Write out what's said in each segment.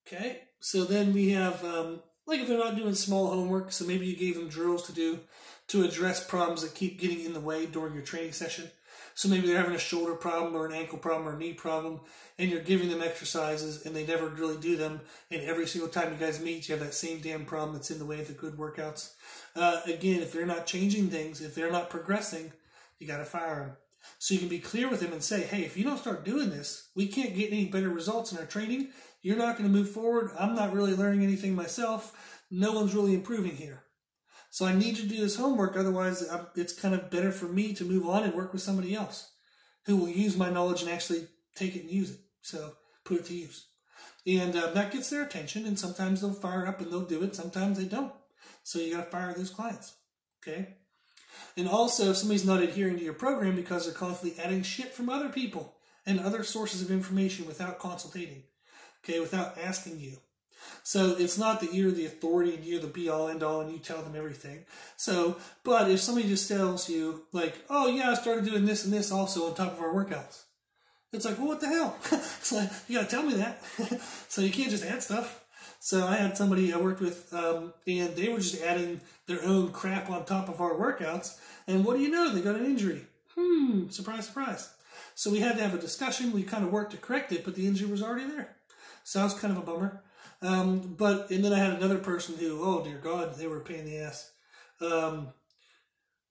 Okay, so then we have, like if they're not doing small homework, so maybe you gave them drills to do to address problems that keep getting in the way during your training session. So maybe they're having a shoulder problem or an ankle problem or a knee problem, and you're giving them exercises and they never really do them, and every single time you guys meet, you have that same damn problem that's in the way of the good workouts. Again, if they're not changing things, if they're not progressing, you got to fire them. So you can be clear with them and say, hey, if you don't start doing this, we can't get any better results in our training. You're not going to move forward. I'm not really learning anything myself. No one's really improving here. So I need you to do this homework. Otherwise, it's kind of better for me to move on and work with somebody else who will use my knowledge and actually take it and use it. So put it to use. And that gets their attention. And sometimes they'll fire up and they'll do it. Sometimes they don't. So you got to fire those clients. Okay? And also, if somebody's not adhering to your program because they're constantly adding shit from other people and other sources of information without consultating, okay, without asking you. So it's not that you're the authority and you're the be-all, end-all and you tell them everything. So, but if somebody just tells you, like, oh yeah, I started doing this and this also on top of our workouts. It's like, well, what the hell? It's like, you got to tell me that. So you can't just add stuff. So I had somebody I worked with, and they were just adding their own crap on top of our workouts. And what do you know? They got an injury. Surprise, surprise. So we had to have a discussion. We kind of worked to correct it, but the injury was already there. So that was kind of a bummer. And then I had another person who, oh dear God, they were a pain in the ass.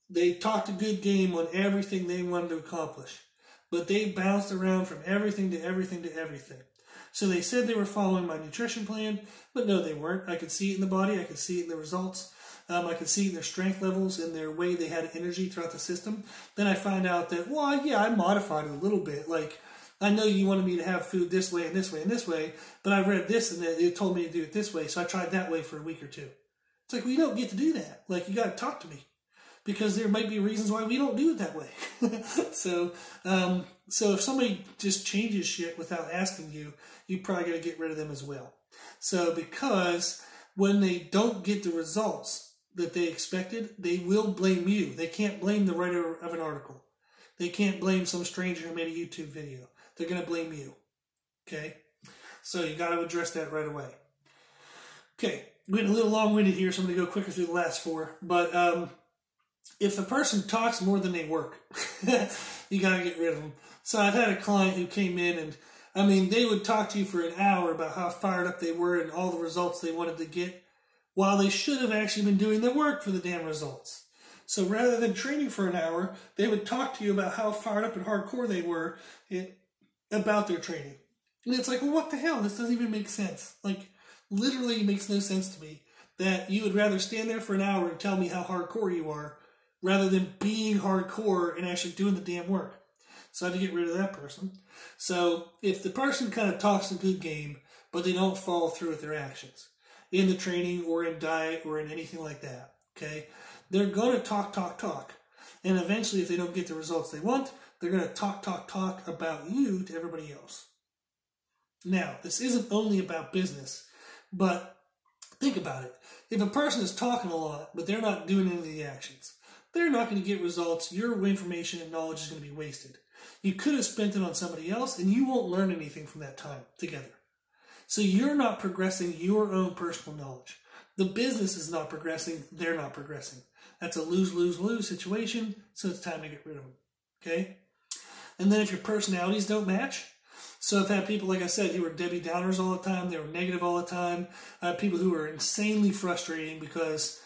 They talked a good game on everything they wanted to accomplish, but they bounced around from everything to everything to everything. So they said they were following my nutrition plan, but no, they weren't. I could see it in the body. I could see it in the results. I could see it in their strength levels and their way they had energy throughout the system. Then I find out that, well, yeah, I modified it a little bit. Like, I know you wanted me to have food this way and this way and this way, but I read this and it told me to do it this way, so I tried that way for a week or two. It's like, well, you don't get to do that. Like, you got to talk to me, because there might be reasons why we don't do it that way. So if somebody just changes shit without asking you, you probably got to get rid of them as well. So because when they don't get the results that they expected, they will blame you. They can't blame the writer of an article. They can't blame some stranger who made a YouTube video. They're going to blame you. Okay? So you got to address that right away. Okay, we went a little long-winded here, so I'm going to go quicker through the last four. But if the person talks more than they work, you got to get rid of them. So I've had a client who came in and, I mean, they would talk to you for an hour about how fired up they were and all the results they wanted to get, while they should have actually been doing the work for the damn results. So rather than training for an hour, they would talk to you about how fired up and hardcore they were about their training. And it's like, well, what the hell? This doesn't even make sense. Like, literally makes no sense to me that you would rather stand there for an hour and tell me how hardcore you are rather than being hardcore and actually doing the damn work. So I had to get rid of that person. So if the person kind of talks a good game, but they don't follow through with their actions in the training or in diet or in anything like that, okay, they're going to talk. And eventually, if they don't get the results they want, they're going to talk about you to everybody else. Now, this isn't only about business, but think about it. If a person is talking a lot, but they're not doing any of the actions, they're not going to get results. Your information and knowledge is going to be wasted. You could have spent it on somebody else, and you won't learn anything from that time together. So you're not progressing your own personal knowledge. The business is not progressing. They're not progressing. That's a lose-lose-lose situation, so it's time to get rid of them. Okay? And then if your personalities don't match, so I've had people, like I said, who were Debbie Downers all the time. They were negative all the time. I have people who were insanely frustrating because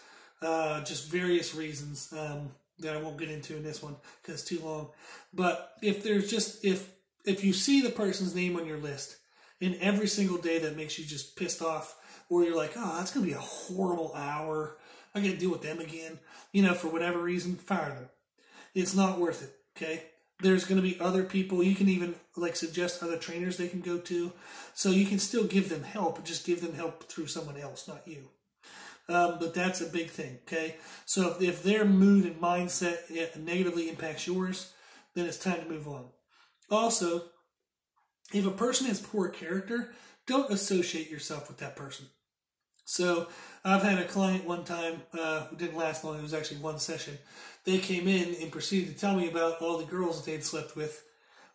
just various reasons that I won't get into in this one because it's too long. But if there's just, if you see the person's name on your list and every single day that makes you just pissed off, or you're like, oh, that's going to be a horrible hour, I got to deal with them again, you know, for whatever reason, fire them. It's not worth it, okay? There's going to be other people. You can even like suggest other trainers they can go to. So you can still give them help, but just give them help through someone else, not you. But that's a big thing, okay? So if their mood and mindset negatively impacts yours, then it's time to move on. Also, if a person has poor character, don't associate yourself with that person. So I've had a client one time who didn't last long. It was actually one session. They came in and proceeded to tell me about all the girls that they had slept with,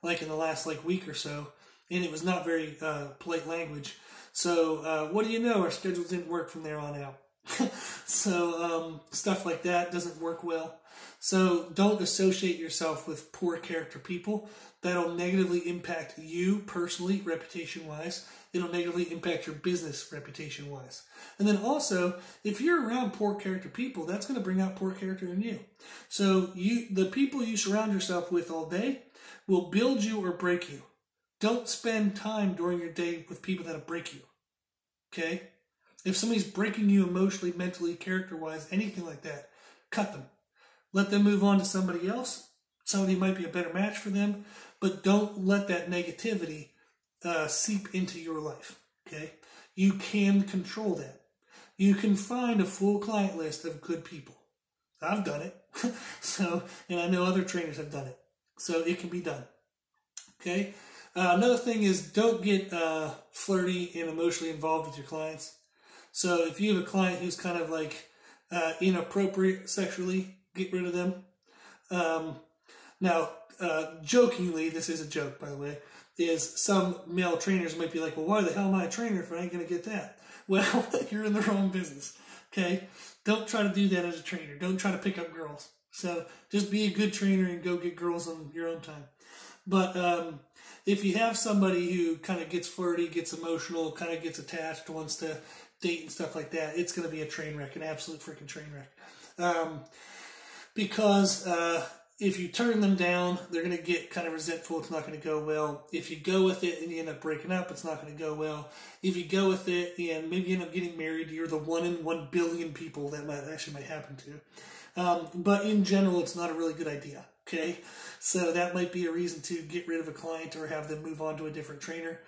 like in the last week or so, and it was not very polite language. So what do you know? Our schedules didn't work from there on out. So stuff like that doesn't work well. So don't associate yourself with poor character people. That'll negatively impact you personally, reputation-wise. It'll negatively impact your business, reputation-wise. And then also, if you're around poor character people, that's going to bring out poor character in you. So the people you surround yourself with all day will build you or break you. Don't spend time during your day with people that'll break you. Okay? If somebody's breaking you emotionally, mentally, character-wise, anything like that, cut them. Let them move on to somebody else. Somebody might be a better match for them, but don't let that negativity seep into your life. Okay? You can control that. You can find a full client list of good people. I've done it. And I know other trainers have done it. So it can be done. Okay? Another thing is don't get flirty and emotionally involved with your clients. So if you have a client who's kind of like inappropriate sexually, get rid of them. Now, jokingly, this is a joke, by the way, is some male trainers might be like, well, why the hell am I a trainer if I ain't going to get that? Well, you're in the wrong business, okay? Don't try to do that as a trainer. Don't try to pick up girls. So just be a good trainer and go get girls on your own time. But if you have somebody who kind of gets flirty, gets emotional, kind of gets attached, wants to date and stuff like that, it's going to be a train wreck, an absolute freaking train wreck. Because if you turn them down, they're going to get kind of resentful. It's not going to go well. If you go with it and you end up breaking up, it's not going to go well. If you go with it and maybe you end up getting married, you're the 1 in 1 billion people that might happen to. But in general, it's not a really good idea. Okay, so that might be a reason to get rid of a client or have them move on to a different trainer,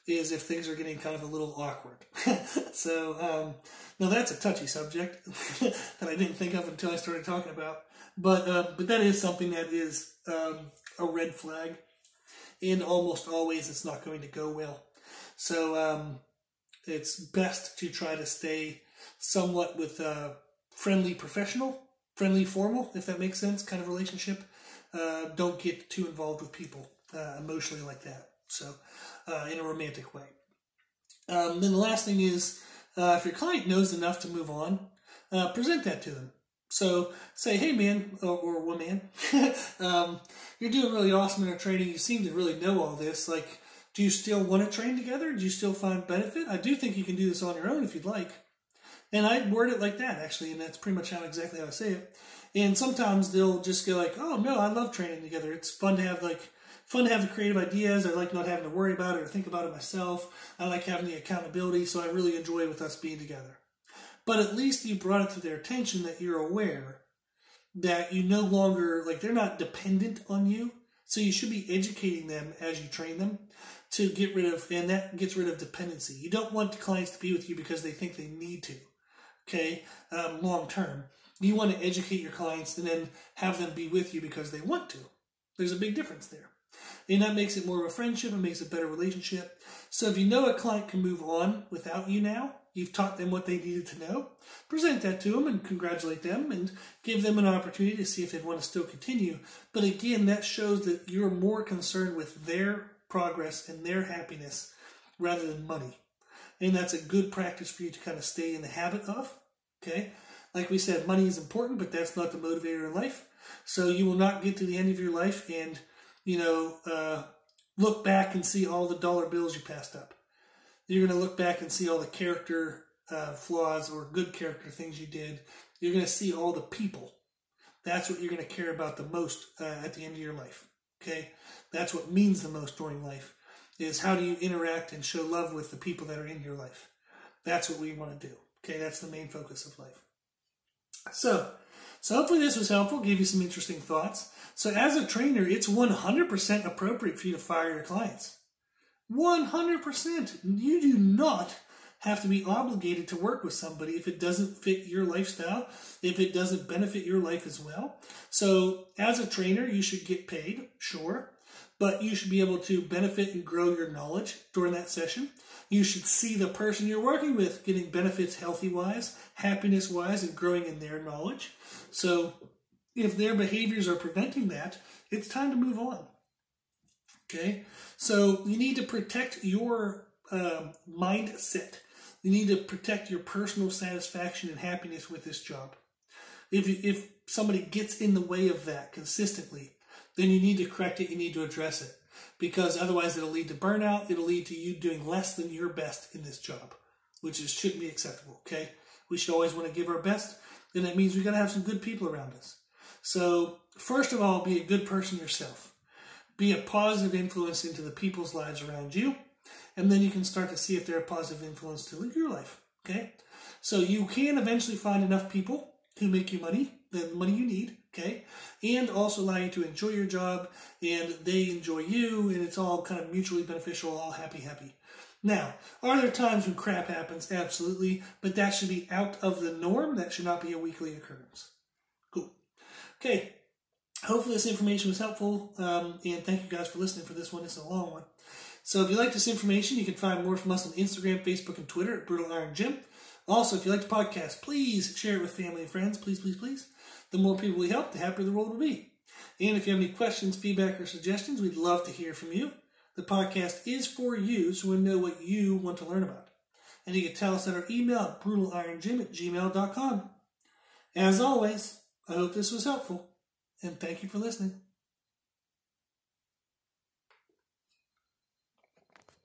is if things are getting kind of a little awkward. So now that's a touchy subject that I didn't think of until I started talking about. But that is something that is a red flag, and almost always it's not going to go well. So it's best to try to stay somewhat with friendly professional, friendly formal, if that makes sense, kind of relationship. Don't get too involved with people emotionally like that. So in a romantic way. Then the last thing is, if your client knows enough to move on, present that to them. So say, hey man, or woman, you're doing really awesome in our training. You seem to really know all this. Like, do you still want to train together? Do you still find benefit? I do think you can do this on your own if you'd like. And I word it like that, actually, and that's pretty much exactly how I say it. And sometimes they'll just go like, oh no, I love training together. It's fun to have the creative ideas. I like not having to worry about it or think about it myself. I like having the accountability, so I really enjoy with us being together. But at least you brought it to their attention that you're aware that you no longer, like, they're not dependent on you. So you should be educating them as you train them to get rid of, and that gets rid of dependency. You don't want clients to be with you because they think they need to, okay, long term. You want to educate your clients and then have them be with you because they want to. There's a big difference there. And that makes it more of a friendship. It makes a better relationship. So if you know a client can move on without you now, you've taught them what they needed to know, present that to them and congratulate them and give them an opportunity to see if they want to still continue. But again, that shows that you're more concerned with their progress and their happiness rather than money. And that's a good practice for you to kind of stay in the habit of, okay? Like we said, money is important, but that's not the motivator in life. So you will not get to the end of your life and, look back and see all the dollar bills you passed up. You're going to look back and see all the character flaws or good character things you did. You're going to see all the people. That's what you're going to care about the most at the end of your life. Okay? That's what means the most during life, is how do you interact and show love with the people that are in your life. That's what we want to do. Okay? That's the main focus of life. So hopefully this was helpful, gave you some interesting thoughts. So as a trainer, it's 100% appropriate for you to fire your clients. 100%. You do not have to be obligated to work with somebody if it doesn't fit your lifestyle, if it doesn't benefit your life as well. So as a trainer, you should get paid, sure, but you should be able to benefit and grow your knowledge during that session. You should see the person you're working with getting benefits healthy-wise, happiness-wise, and growing in their knowledge. So if their behaviors are preventing that, it's time to move on. Okay? So you need to protect your mindset. You need to protect your personal satisfaction and happiness with this job. If somebody gets in the way of that consistently, then you need to correct it, you need to address it. Because otherwise it'll lead to burnout, it'll lead to you doing less than your best in this job, which shouldn't be acceptable, okay? We should always want to give our best, and that means we've got to have some good people around us. So, first of all, be a good person yourself. Be a positive influence into the people's lives around you, and then you can start to see if they're a positive influence to your life, okay? So you can eventually find enough people who make you money, the money you need, okay? And also allow you to enjoy your job, and they enjoy you, and it's all kind of mutually beneficial, all happy, happy. Now, are there times when crap happens? Absolutely, but that should be out of the norm. That should not be a weekly occurrence. Cool. Okay, hopefully this information was helpful, and thank you guys for listening for this one. It's a long one. So if you like this information, you can find more from us on Instagram, Facebook, and Twitter at Brutal Iron Gym. Also, if you like the podcast, please share it with family and friends. Please, please, please. The more people we help, the happier the world will be. And if you have any questions, feedback, or suggestions, we'd love to hear from you. The podcast is for you, so we know what you want to learn about. And you can tell us at our email at brutaliron@gmail.com. As always, I hope this was helpful, and thank you for listening.